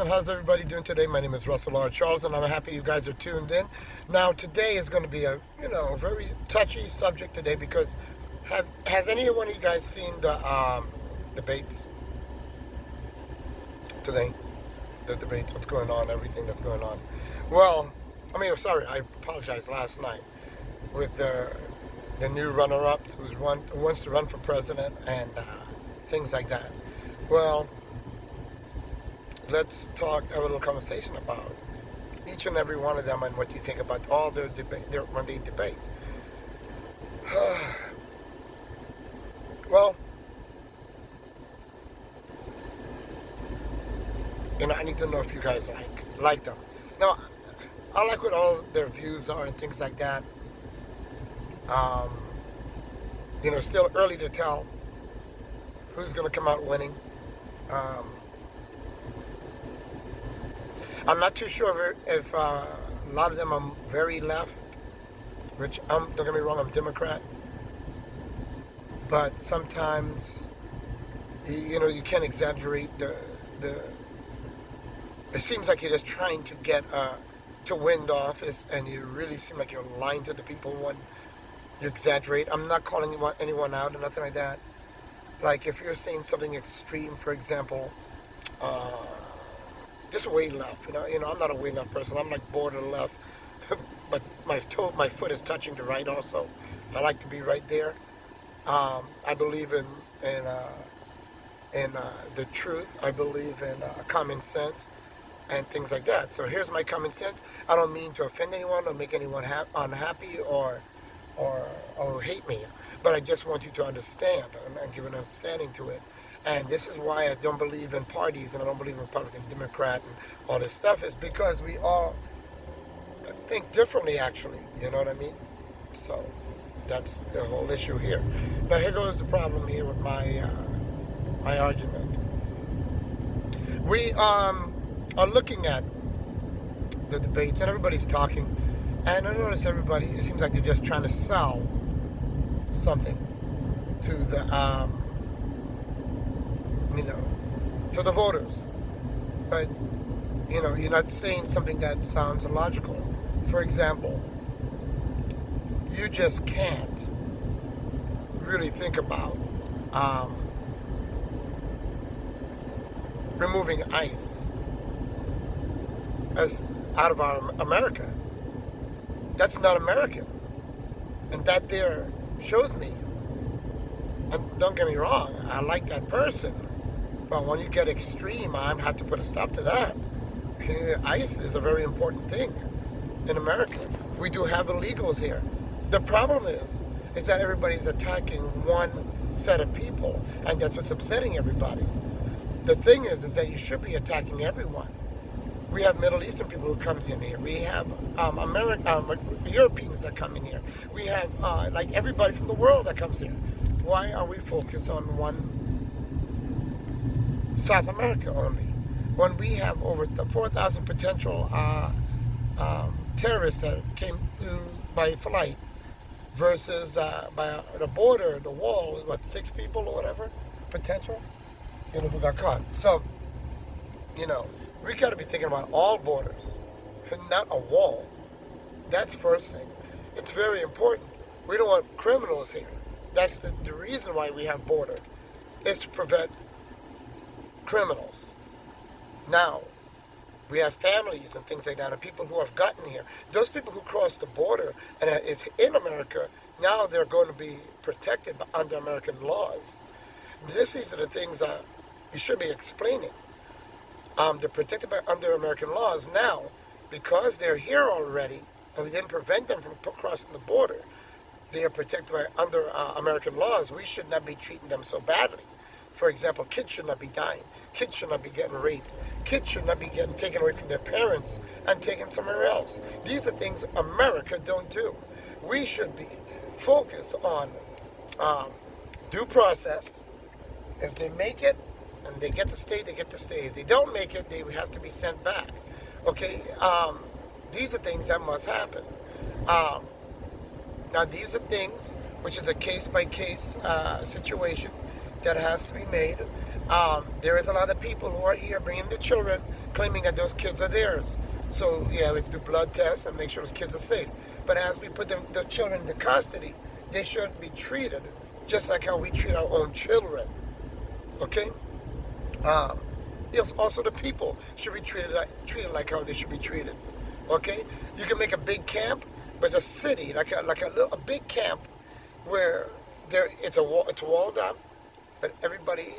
and how's everybody doing today? My name is Russell R. Charles, and I'm happy you guys are tuned in. Now, today is going to be a very touchy subject today because has any one of you guys seen the debates today? The debates, what's going on, everything that's going on. Well, I apologize. Last night with the new runner-ups who wants to run for president and things like that. Well, let's have a little conversation about each and every one of them and what you think about all their debate when they debate. Well, I need to know if you guys like them. Now, I like what all their views are and things like that. Still early to tell who's going to come out winning. I'm not too sure if a lot of them are very left, which don't get me wrong, I'm Democrat. But sometimes, you can't exaggerate the. It seems like you're just trying to get to win the office, and you really seem like you're lying to the people when you exaggerate. I'm not calling anyone out or nothing like that. Like if you're saying something extreme, for example, just way left. I'm not a way left person. I'm like border left, but my foot is touching the right also. I like to be right there. I believe in the truth. I believe in common sense and things like that. So here's my common sense. I don't mean to offend anyone or make anyone unhappy or hate me, but I just want you to understand and give an understanding to it. And this is why I don't believe in parties and I don't believe in Republican, Democrat, and all this stuff, is because we all think differently, actually. You know what I mean? So that's the whole issue here. Now here goes the problem here with my argument. We are looking at the debates and everybody's talking, and I notice everybody, it seems like they're just trying to sell something to the to the voters. But you're not saying something that sounds illogical. For example, you just can't really think about removing ICE as out of our America. That's not American. And that there shows me, and don't get me wrong, I like that person, but when you get extreme, I have to put a stop to that. ICE is a very important thing in America. We do have illegals here. The problem is that everybody's attacking one set of people, and that's what's upsetting everybody. The thing is that you should be attacking everyone. We have Middle Eastern people who comes in here. We have Europeans that come in here. We have like everybody from the world that comes here. Why are we focused on one South America only, when we have over 4,000 potential terrorists that came through by flight versus by the border, the wall, 6 people or whatever, potential, who got caught. So, we got to be thinking about all borders, and not a wall. That's first thing. It's very important. We don't want criminals here. That's the reason why we have border, is to prevent criminals. Now, we have families and things like that, and people who have gotten here. Those people who cross the border and is in America, now they're going to be protected under American laws. These are the things that you should be explaining. They're protected under American laws now because they're here already, and we didn't prevent them from crossing the border. They are protected under American laws. We should not be treating them so badly. For example, kids should not be dying. Kids should not be getting raped. Kids should not be getting taken away from their parents and taken somewhere else. These are things America don't do. We should be focused on due process. If they make it and they get to stay, they get to stay. If they don't make it, they have to be sent back. Okay? These are things that must happen. Now, these are things which is a case-by-case situation that has to be made. There is a lot of people who are here bringing the children claiming that those kids are theirs. So yeah, we have to do blood tests and make sure those kids are safe. But as we put the children into custody, they should be treated just like how we treat our own children. Okay? Yes, also the people should be treated like how they should be treated. Okay? You can make a big camp, but it's a city, like a big camp where it's walled up, but everybody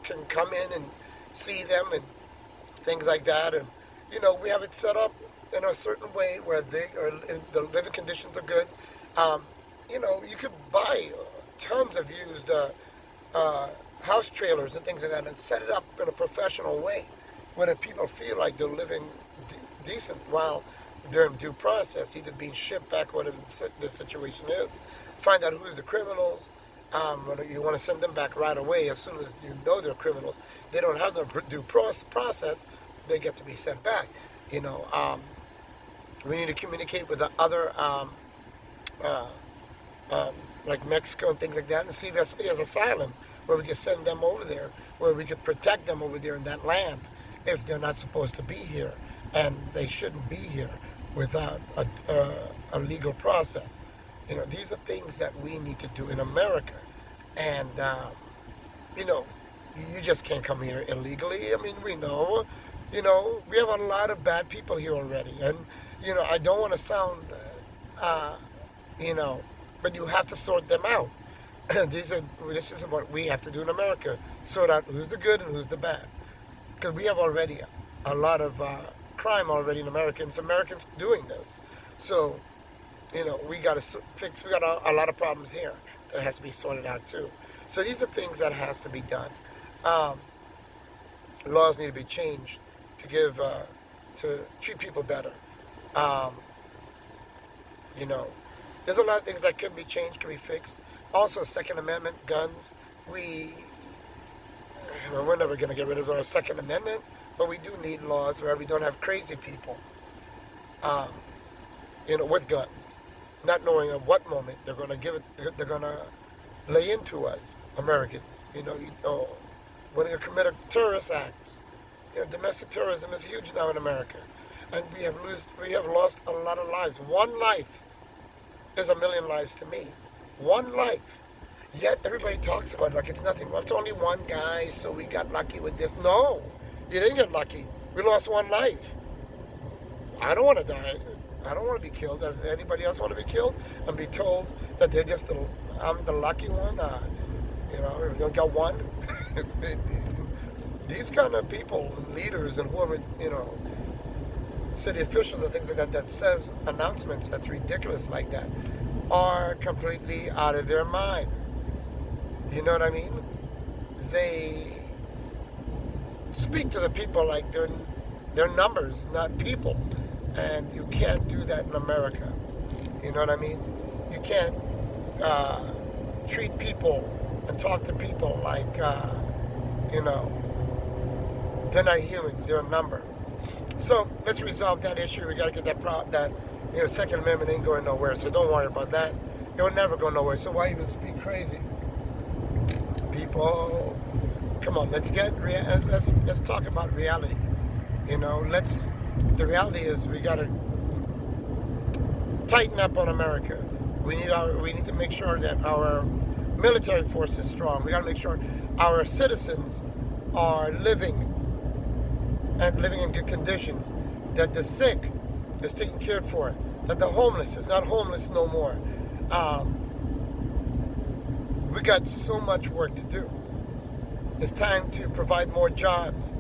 can come in and see them and things like that. And we have it set up in a certain way where the living conditions are good. You could buy tons of used house trailers and things like that and set it up in a professional way where the people feel like they're living decent while they're in due process, either being shipped back, whatever the situation is. Find out who's the criminals. You want to send them back right away as soon as you know they're criminals. They don't have the due process, they get to be sent back. We need to communicate with the other, like Mexico and things like that, and see if there's asylum where we could send them over there, where we could protect them over there in that land if they're not supposed to be here, and they shouldn't be here without a legal process. These are things that we need to do in America, and you just can't come here illegally. I mean, we know, we have a lot of bad people here already, and I don't want to sound, but you have to sort them out. This is what we have to do in America: sort out who's the good and who's the bad, because we have already a lot of crime already in America, and it's Americans doing this. So, we got to fix. We got a lot of problems here that has to be sorted out too. So these are things that has to be done. Laws need to be changed to treat people better. There's a lot of things that can be changed, can be fixed. Also, Second Amendment, guns. We're never going to get rid of our Second Amendment, but we do need laws where we don't have crazy people, with guns, not knowing at what moment they're going to lay into us, Americans. When you commit a terrorist act, domestic terrorism is huge now in America, and we have lost a lot of lives. One life is a million lives to me. One life. Yet everybody talks about it like it's nothing. Well, it's only one guy, so we got lucky with this. No, you didn't get lucky. We lost one life. I don't want to die. I don't want to be killed. Does anybody else want to be killed and be told that I'm the lucky one? We don't got one. These kind of people, leaders, and whoever, city officials and things like that says announcements that's ridiculous like that are completely out of their mind. You know what I mean? They speak to the people like they're numbers, not people. And you can't do that in America. You know what I mean? You can't treat people and talk to people like, they're not humans, they're a number. So let's resolve that issue. We got to get that Second Amendment ain't going nowhere, so don't worry about that. It will never go nowhere, so why even speak crazy? People, come on, let's talk about reality. The reality is we got to tighten up on America. We need to make sure that our military force is strong. We got to make sure our citizens are living in good conditions, that the sick is taken care for, that the homeless is not homeless no more. We got so much work to do. It's time to provide more jobs.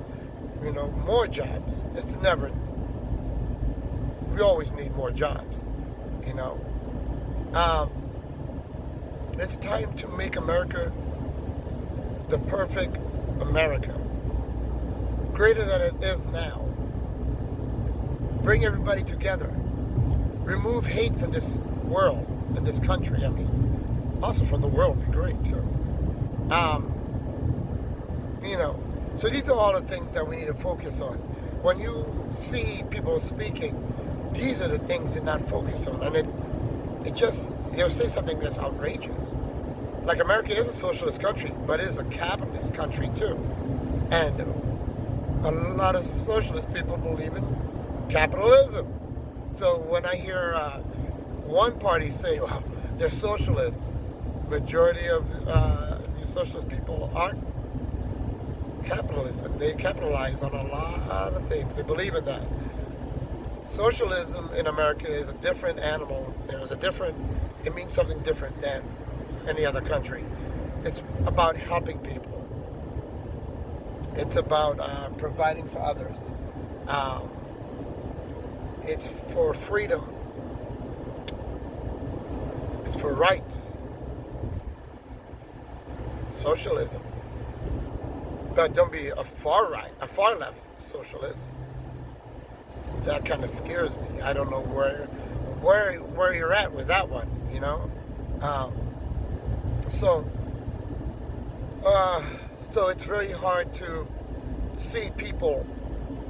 More jobs. We always need more jobs. It's time to make America the perfect America, greater than it is now. Bring everybody together. Remove hate from this world, in this country. Also from the world would be great too. So these are all the things that we need to focus on. When you see people speaking, these are the things they're not focused on, and they'll say something that's outrageous. Like, America is a socialist country, but it is a capitalist country too. And a lot of socialist people believe in capitalism. So when I hear one party say, well, they're socialists, majority of these socialist people aren't capitalists. They capitalize on a lot of things. They believe in that. Socialism in America is a different animal. It means something different than any other country. It's about helping people. It's about providing for others. It's for freedom. It's for rights. Socialism. But don't be a far left socialist. That kind of scares me. I don't know where you're at with that one, you know. So it's very hard to see people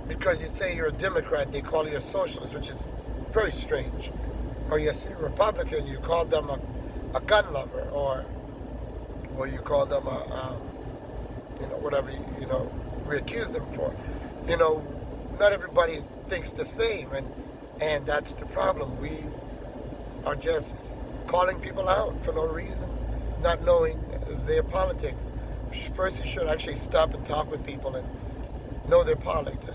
because you say you're a Democrat, they call you a socialist, which is very strange. Or you say a Republican, you call them a gun lover, or you call them whatever we accuse them for. Not everybody thinks the same, and that's the problem. We are just calling people out for no reason, not knowing their politics. First, you should actually stop and talk with people and know their politics.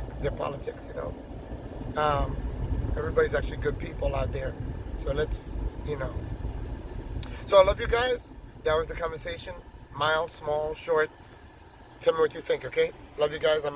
Everybody's actually good people out there. So let's. So I love you guys. That was the conversation. Mild, small, short. Tell me what you think, okay? Love you guys. I'm